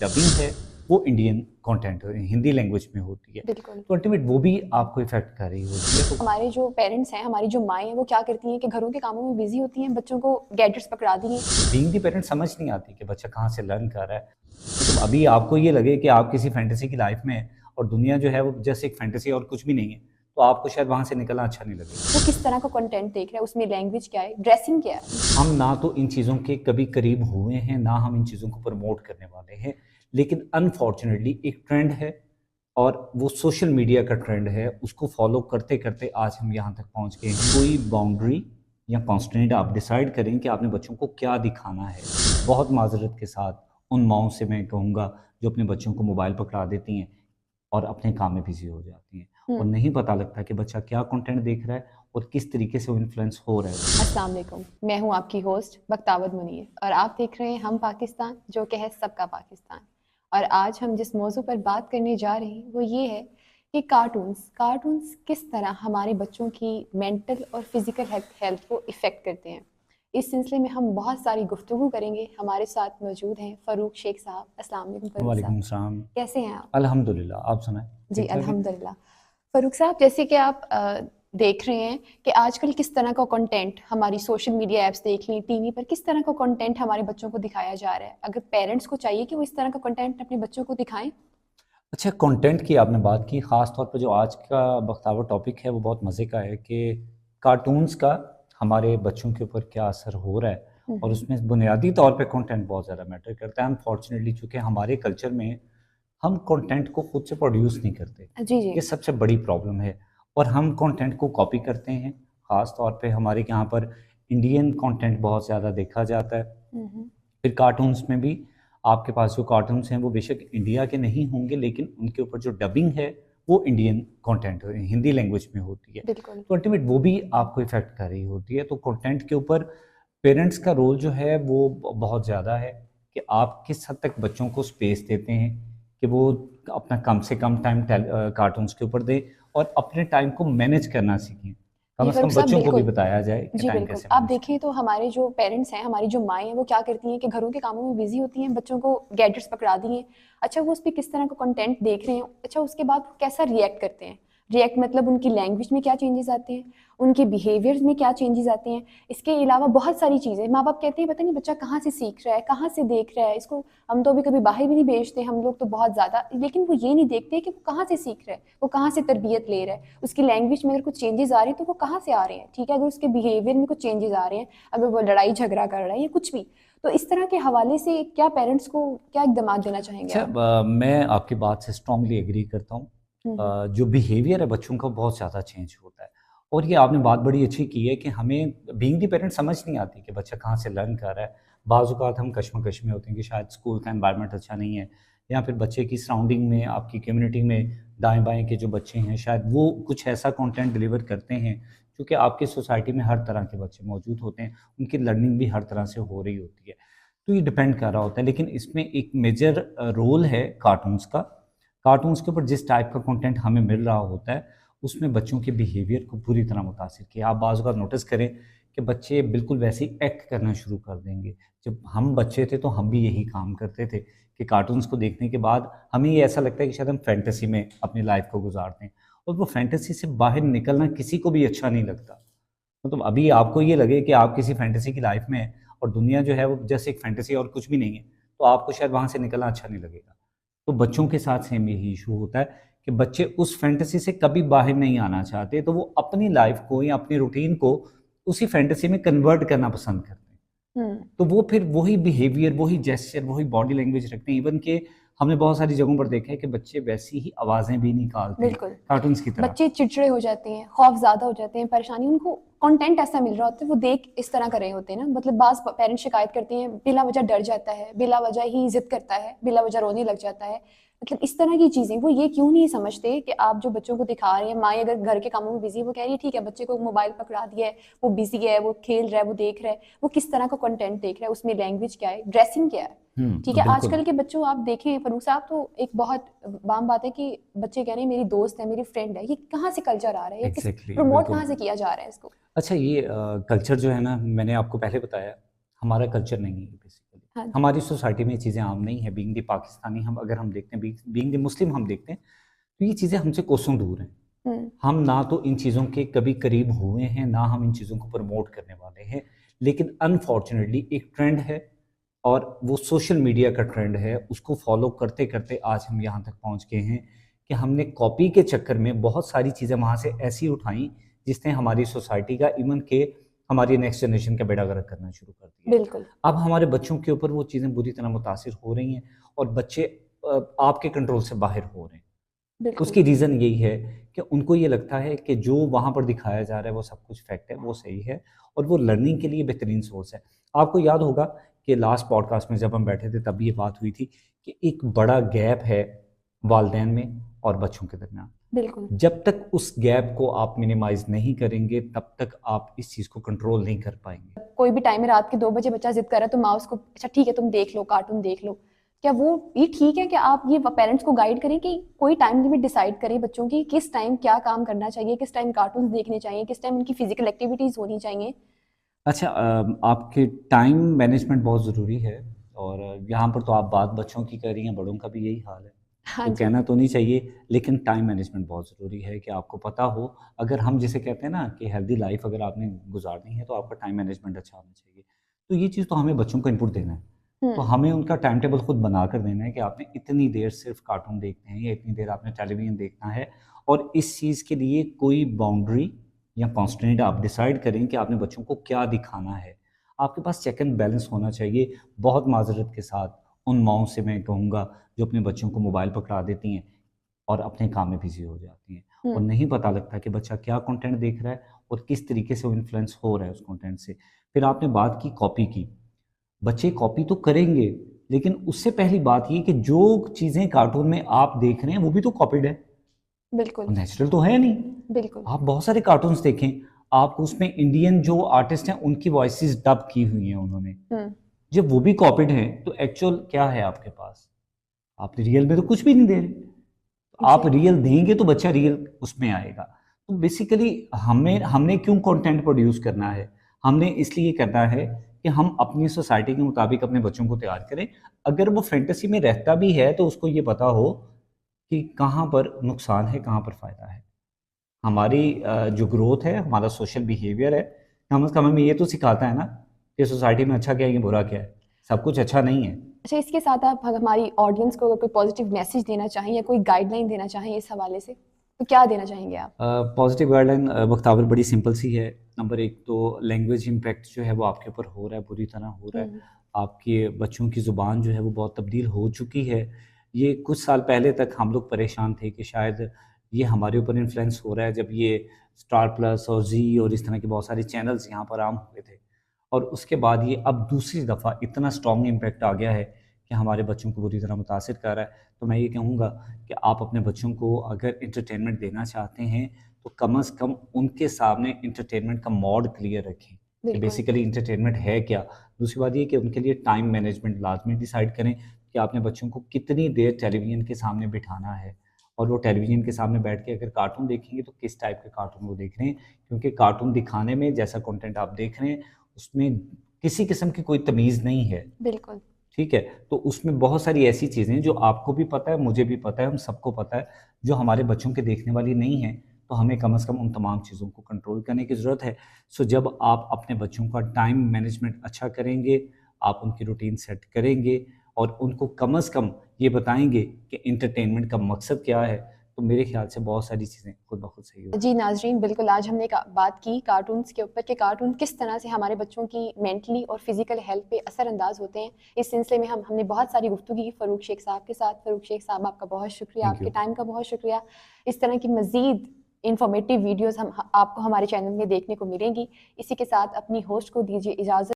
Dubbing है वो Indian content Hindi language में होती है, बिल्कुल। तो अल्टीमेट वो भी आपको इफेक्ट कर रही होती है। तो हमारे जो पेरेंट्स हैं, हमारी जो माएँ हैं, वो क्या करती हैं कि घरों के कामों में बिज़ी होती हैं, बच्चों को गैजेट्स पकड़ा दी हैं। बीइंग दी पेरेंट समझ नहीं आती कि बच्चा कहाँ से लर्न कर रहा है। मतलब अभी आपको ये लगे कि आप किसी फैंटेसी की लाइफ में हैं और दुनिया जो है वो जस्ट एक फैंटेसी और कुछ भी नहीं है, तो आपको शायद वहाँ से निकलना अच्छा नहीं लगेगा। वो किस तरह का कंटेंट देख रहा है, उसमें लैंग्वेज क्या है, ड्रेसिंग क्या है। हम ना तो इन चीज़ों के कभी करीब हुए हैं, ना हम इन चीज़ों को प्रमोट करने वाले हैं, लेकिन अनफॉर्चुनेटली एक ट्रेंड है और वो सोशल मीडिया का ट्रेंड है, उसको फॉलो करते करते आज हम यहाँ तक पहुँच गए हैं। कोई बाउंड्री या कॉन्स्टेंट आप डिसाइड करें कि आपने बच्चों को क्या दिखाना है। बहुत माजरत के साथ उन माओं से मैं कहूँगा जो अपने बच्चों को मोबाइल पकड़ा देती हैं और अपने काम में बिजी हो जाती हैं और नहीं पता लगता कि बच्चा क्या कंटेंट देख रहा है और किस तरीके से वो इन्फ्लुएंस हो रहा है। अस्सलाम वालेकुम, मैं हूँ आपकी होस्ट बख्तावत मुनीर और आप देख रहे हैं हम पाकिस्तान, जो कि है सबका पाकिस्तान। और आज हम जिस मौजू पर बात करने जा रहे हैं वो ये है कि कार्टून्स किस तरह हमारे बच्चों की मेंटल और फिज़िकल हेल्थ को इफ़ेक्ट करते हैं। इस सिलसिले में हम बहुत सारी गुफ्तगू करेंगे। हमारे साथ मौजूद हैं फ़ारूक शेख साहब। अस्सलाम वालेकुम फ़ारूक साहब, वालेकुम सलाम। कैसे हैं आप? अल्हम्दुलिल्लाह, आप सुनाएं? जी ठीक ठाक है। अल्हम्दुलिल्लाह। फ़ारूक साहब, जैसे कि आप देख रहे हैं कि आजकल किस तरह का कंटेंट हमारी सोशल मीडिया ऐप्स देख लें, टीवी पर किस तरह का कंटेंट हमारे बच्चों को दिखाया जा रहा है। अगर पेरेंट्स को चाहिए कि वो इस तरह का कंटेंट अपने बच्चों को दिखाएं। अच्छा, कंटेंट की आपने बात की, ख़ास तौर पे जो आज का बख्तावर टॉपिक है वो बहुत मज़े का है कि कार्टून्स का हमारे बच्चों के ऊपर क्या असर हो रहा है और उसमें बुनियादी तौर पे कंटेंट बहुत ज़्यादा मैटर करता है। अनफॉर्चुनेटली चूँकि हमारे कल्चर में हम कंटेंट को खुद से प्रोड्यूस नहीं करते, जी जी। ये सबसे बड़ी प्रॉब्लम है और हम कंटेंट को कॉपी करते हैं। ख़ास तौर पे हमारे यहाँ पर इंडियन कंटेंट बहुत ज़्यादा देखा जाता है। फिर कार्टून्स में भी आपके पास जो कार्टून्स हैं वो बेशक इंडिया के नहीं होंगे, लेकिन उनके ऊपर जो डबिंग है वो इंडियन कंटेंट हिंदी लैंग्वेज में होती है, बिल्कुल। तो अल्टीमेट वो भी आपको इफ़ेक्ट कर रही होती है। तो कंटेंट के ऊपर पेरेंट्स का रोल जो है वो बहुत ज़्यादा है कि आप किस हद तक बच्चों को स्पेस देते हैं कि वो अपना कम से कम टाइम कार्टून्स के ऊपर दें और अपने टाइम को मैनेज करना सीखें। कम जी से फ़ारूक कम साहब, बच्चों को भी बिल्कुल। बताया जाए कि जी टाइम बिल्कुल, कैसे आप मैनेज देखें करना तो हमारे जो पेरेंट्स हैं, हमारी जो माएँ हैं, वो क्या करती हैं कि घरों के कामों में बिज़ी होती हैं, बच्चों को गैजेट्स पकड़ा दिए। अच्छा, वो उस पे किस तरह का कंटेंट देख रहे हैं, अच्छा उसके बाद वो कैसा रिएक्ट करते हैं। रिएक्ट मतलब उनकी लैंग्वेज में क्या चेंजेज़ आते हैं, उनके बिहेवियर्स में क्या चेंजेज़ आते हैं। इसके अलावा बहुत सारी चीज़ें माँ-बाप कहते हैं पता नहीं बच्चा कहाँ से सीख रहा है, कहाँ से देख रहा है, इसको हम तो अभी कभी बाहर भी नहीं भेजते, हम लोग तो बहुत ज़्यादा, लेकिन वो ये नहीं देखते कि वो कहाँ से सीख रहा है, वो कहाँ से तरबियत ले रहा है। उसकी लैंग्वेज में अगर कुछ चेंजेस आ रहे हैं तो वो कहाँ से आ रहे हैं, ठीक है। अगर उसके बिहेवियर में कुछ चेंजेस आ रहे हैं, अगर वो लड़ाई झगड़ा कर रहा है या कुछ भी, तो इस तरह के हवाले से क्या पेरेंट्स को क्या इक़दाम देना चाहेंगे अच्छा, आप? मैं आपकी बात से स्ट्रांगली एग्री करता हूँ। जो बिहेवियर है बच्चों का बहुत ज़्यादा चेंज होता है और ये आपने बात बड़ी अच्छी की है कि हमें बीइंग द पेरेंट समझ नहीं आती कि बच्चा कहाँ से लर्न कर रहा है। बाज़ औक़ात हम कश्मकश में होते हैं कि शायद स्कूल का एनवायरनमेंट अच्छा नहीं है या फिर बच्चे की सराउंडिंग में, आपकी कम्युनिटी में दाएँ-बाएँ के जो बच्चे हैं शायद वो कुछ ऐसा कंटेंट डिलीवर करते हैं, क्योंकि आपकी सोसाइटी में हर तरह के बच्चे मौजूद होते हैं, उनकी लर्निंग भी हर तरह से हो रही होती है। तो ये डिपेंड कर रहा होता है, लेकिन इसमें एक मेजर रोल है कार्टून्स का। कार्टून्स के ऊपर जिस टाइप का कंटेंट हमें मिल रहा होता है, उसमें बच्चों के बिहेवियर को पूरी तरह मुतासिर किया। आप बाज़ औक़ात नोटिस करें कि बच्चे बिल्कुल वैसे ही एक्ट करना शुरू कर देंगे। जब हम बच्चे थे तो हम भी यही काम करते थे कि कार्टून्स को देखने के बाद हमें ये ऐसा लगता है कि शायद हम फैंटेसी में अपनी लाइफ़ को गुज़ारते हैं और वो फैंटेसी से बाहर निकलना किसी को भी अच्छा नहीं लगता। मतलब अभी आपको ये लगे कि आप किसी फैंटेसी की लाइफ में हैं और दुनिया जो है वो जैसे एक फैंटेसी और कुछ भी नहीं है, तो आपको शायद वहाँ से निकलना अच्छा नहीं लगेगा। तो बच्चों के साथ सेम यही इशू होता है कि बच्चे उस फैंटेसी से कभी बाहर नहीं आना चाहते, तो वो अपनी लाइफ को या अपनी रूटीन को उसी फैंटेसी में कन्वर्ट करना पसंद करते हैं। हुँ। तो वो फिर वही बिहेवियर, वही जेस्चर, वही बॉडी लैंग्वेज रखते हैं। इवन कि हमने बहुत सारी जगहों पर देखा है कि बच्चे वैसी ही आवाज़ें भी निकालते हैं, बिल्कुल। कार्टून्स की तरह। बच्चे चिड़चिड़े हो जाते हैं, खौफ़ज़्यादा हो जाते हैं, परेशानी उनको कंटेंट ऐसा मिल रहा होता है, वो देख इस तरह कर रहे होते हैं ना, मतलब बाज़ पेरेंट्स शिकायत करते हैं, बिला वजह डर जाता है, बिला वजह ही ज़िद करता है, बिला वजह रोने लग जाता है। मतलब इस तरह की चीज़ें वो ये क्यों नहीं समझते कि आप जो बच्चों को दिखा रहे हैं, माएँ अगर घर के कामों में बिज़ी है, वो कह रही है ठीक है, बच्चे को मोबाइल पकड़ा दिया है, वो बिज़ी है, वो खेल रहा है, वो देख रहा है, वो किस तरह का कंटेंट देख रहा है, उसमें लैंग्वेज क्या है, ड्रेसिंग क्या है। ठीक है, बिल्कुल। आजकल के बच्चों आप देखें फ़ारूक साहब, तो एक बहुत आम बात है कि बच्चे कह रहे हैं मेरी दोस्त है, मेरी फ्रेंड है, ये कहाँ से कल्चर आ रहा है, ये किस एग्ज़ैक्टली, प्रमोट बिल्कुल। कहाँ से किया जा रहा है इसको? अच्छा, ये कल्चर जो है ना, मैंने आपको पहले बताया, हमारा कल्चर नहीं है बेसिकली। हाँ जी। हमारी सोसाइटी में ये चीज़ें आम नहीं है। बीइंग द पाकिस्तानी, हम अगर हम देखते हैं, बीइंग द मुस्लिम हम देखते हैं, तो ये चीज़ें हमसे कोसों दूर हैं। हम्म। हम ना तो इन चीज़ों के कभी करीब हुए हैं, ना हम इन चीज़ों को प्रमोट करने वाले हैं। लेकिन अनफॉर्चुनेटली एक ट्रेंड है, और वो सोशल मीडिया का ट्रेंड है। उसको फॉलो करते करते आज हम यहाँ तक पहुँच गए हैं कि हमने कॉपी के चक्कर में बहुत सारी चीज़ें वहाँ से ऐसी उठाई जिसने हमारी सोसाइटी का, इवन के हमारी नेक्स्ट जनरेशन का बेड़ा गर्क करना शुरू कर दिया। बिल्कुल। अब हमारे बच्चों के ऊपर वो चीज़ें बुरी तरह मुतासिर हो रही हैं, और बच्चे आपके कंट्रोल से बाहर हो रहे हैं। बिल्कुल। उसकी रीज़न यही है कि उनको ये लगता है कि जो वहाँ पर दिखाया जा रहा है वो सब कुछ फैक्ट है, वो सही है, और वो लर्निंग के लिए बेहतरीन सोर्स है। आपको याद होगा कि लास्ट पॉडकास्ट में जब हम बैठे थे तब ये बात हुई थी कि एक बड़ा गैप है वालिदैन में और बच्चों के दरमियान। बिल्कुल। जब तक उस गैप को आप मिनिमाइज़ नहीं करेंगे, तब तक आप इस चीज़ को कंट्रोल नहीं कर पाएंगे। कोई भी टाइम में रात के 2 बजे बच्चा जिद कर रहा है तो माँ उसको अच्छा ठीक है तुम देख लो, कार्टून देख लो। क्या वो ये ठीक है कि आप ये पेरेंट्स को गाइड करें कि कोई टाइम लिमिट डिसाइड करें बच्चों की, किस टाइम क्या काम करना चाहिए, किस टाइम कार्टून देखने चाहिए, किस टाइम उनकी फिजिकल एक्टिविटीज होनी चाहिए? अच्छा, आपके टाइम मैनेजमेंट बहुत ज़रूरी है, और यहाँ पर तो आप बात बच्चों की कर रही हैं, बड़ों का भी यही हाल है। हाँ तो जी। कहना तो नहीं चाहिए, लेकिन टाइम मैनेजमेंट बहुत ज़रूरी है कि आपको पता हो। अगर हम जिसे कहते हैं ना कि हेल्दी लाइफ अगर आपने गुजारनी है, तो आपका टाइम मैनेजमेंट अच्छा होना चाहिए। तो ये चीज़ तो हमें बच्चों को इनपुट देना है। तो हम्म। हमें उनका टाइम टेबल खुद बना कर देना है कि आपने इतनी देर सिर्फ कार्टून देखने हैं, या इतनी देर आपने टेलीविज़न देखना है। और इस चीज़ के लिए कोई बाउंड्री या कॉन्स्टेंट आप डिसाइड करें कि आपने बच्चों को क्या दिखाना है। आपके पास चेक एंड बैलेंस होना चाहिए। बहुत माज़रत के साथ उन माँओं से मैं कहूँगा जो अपने बच्चों को मोबाइल पकड़ा देती हैं और अपने काम में बिज़ी हो जाती हैं, और हम्म। नहीं पता लगता कि बच्चा क्या कंटेंट देख रहा है और किस तरीके से वो इन्फ्लुएंस हो रहा है उस कंटेंट से। फिर आपने बात की कॉपी की। बच्चे कॉपी तो करेंगे, लेकिन उससे पहली बात ये कि जो चीज़ें कार्टून में आप देख रहे हैं वो भी तो कॉपीड है, बिल्कुल। नेचुरल तो है नहीं। बिल्कुल। आप बहुत सारे कार्टून्स देखें, आप उसमें इंडियन जो आर्टिस्ट हैं उनकी वॉइसेस डब की हुई हैं उन्होंने। हम्म। जब वो भी कॉपीड हैं तो एक्चुअल क्या है आपके पास? आप रियल में तो कुछ भी नहीं दे रहे। आप एग्जैक्टली। रियल देंगे तो बच्चा रियल उसमें आएगा। तो बेसिकली हमें हमने क्यों कंटेंट प्रोड्यूस करना है? हमने इसलिए करना है कि हम अपनी सोसाइटी के मुताबिक अपने बच्चों को तैयार करें। अगर वो फैंटेसी में रहता भी है तो उसको ये पता हो कि कहाँ पर नुकसान है, कहाँ पर फ़ायदा है। हमारी जो ग्रोथ है, हमारा सोशल बिहेवियर है, कम से कम हमें ये तो सिखाता है ना कि सोसाइटी में अच्छा क्या है, बुरा क्या है। सब कुछ अच्छा नहीं है। अच्छा, इसके साथ आप हमारी ऑडियंस को अगर कोई पॉजिटिव मैसेज देना चाहें या कोई गाइडलाइन देना चाहें इस हवाले से, तो क्या देना चाहेंगे आप? पॉजिटिव गाइडलाइन बख्तावर बड़ी सिंपल सी है। नंबर एक तो लैंग्वेज इम्पैक्ट जो है वो आपके ऊपर हो रहा है, बुरी तरह हो रहा है। हम्म। आपके बच्चों की ज़ुबान जो है वो बहुत तब्दील हो चुकी है। ये कुछ साल पहले तक हम लोग परेशान थे कि शायद ये हमारे ऊपर इन्फ्लुएंस हो रहा है, जब ये स्टार प्लस और जी और इस तरह के बहुत सारे चैनल्स यहाँ पर आम हुए थे। और उसके बाद ये अब दूसरी दफ़ा इतना स्ट्रॉन्ग इम्पैक्ट आ गया है कि हमारे बच्चों को बुरी तरह मुतासिर कर रहा है। तो मैं ये कहूँगा कि आप अपने बच्चों को अगर एंटरटेनमेंट देना चाहते हैं, तो कम से कम उनके सामने एंटरटेनमेंट का मोड क्लियर रखें कि बिल्कुल। बेसिकली एंटरटेनमेंट है क्या। दूसरी बात ये कि उनके लिए टाइम मैनेजमेंट लाजमी डिसाइड करें कि आपने बच्चों को कितनी देर टेलीविज़न के सामने बिठाना है, और वो टेलीविज़न के सामने बैठ के अगर कार्टून देखेंगे तो किस टाइप के कार्टून वो देख रहे हैं, क्योंकि कार्टून दिखाने में जैसा कंटेंट आप देख रहे हैं उसमें किसी किस्म की कोई तमीज़ नहीं है। बिल्कुल। ठीक है? तो उसमें बहुत सारी ऐसी चीज़ें हैं जो आपको भी पता है, मुझे भी पता है, हम सबको पता है, जो हमारे बच्चों के देखने वाली नहीं है। तो हमें कम से कम उन तमाम चीज़ों को कंट्रोल करने की ज़रूरत है। सो जब आप अपने बच्चों का टाइम मैनेजमेंट अच्छा करेंगे, आप उनकी रूटीन सेट करेंगे और उनको कम से कम ये बताएँगे कि एंटरटेनमेंट का मकसद क्या है, तो मेरे ख़्याल से बहुत सारी चीज़ें खुद ब खुद सही हो जी जाएँगी। नाज़रीन, बिल्कुल आज हमने बात की कार्टून्स के ऊपर कि कार्टून किस तरह से हमारे बच्चों की मेंटली और फिजिकल हेल्थ पे असरअंदाज होते हैं। इस सिलसिले में हमने बहुत सारी गुफ्तगू की फ़ारूक शेख साहब के साथ। फ़ारूक शेख साहब, आपका बहुत शुक्रिया, थैंक आपके यू। टाइम का बहुत शुक्रिया। इस तरह की मज़ीद इन्फॉर्मेटिव वीडियोज़ आपको हमारे चैनल में देखने को मिलेंगी। इसी के साथ अपनी होस्ट को दीजिए इजाज़त।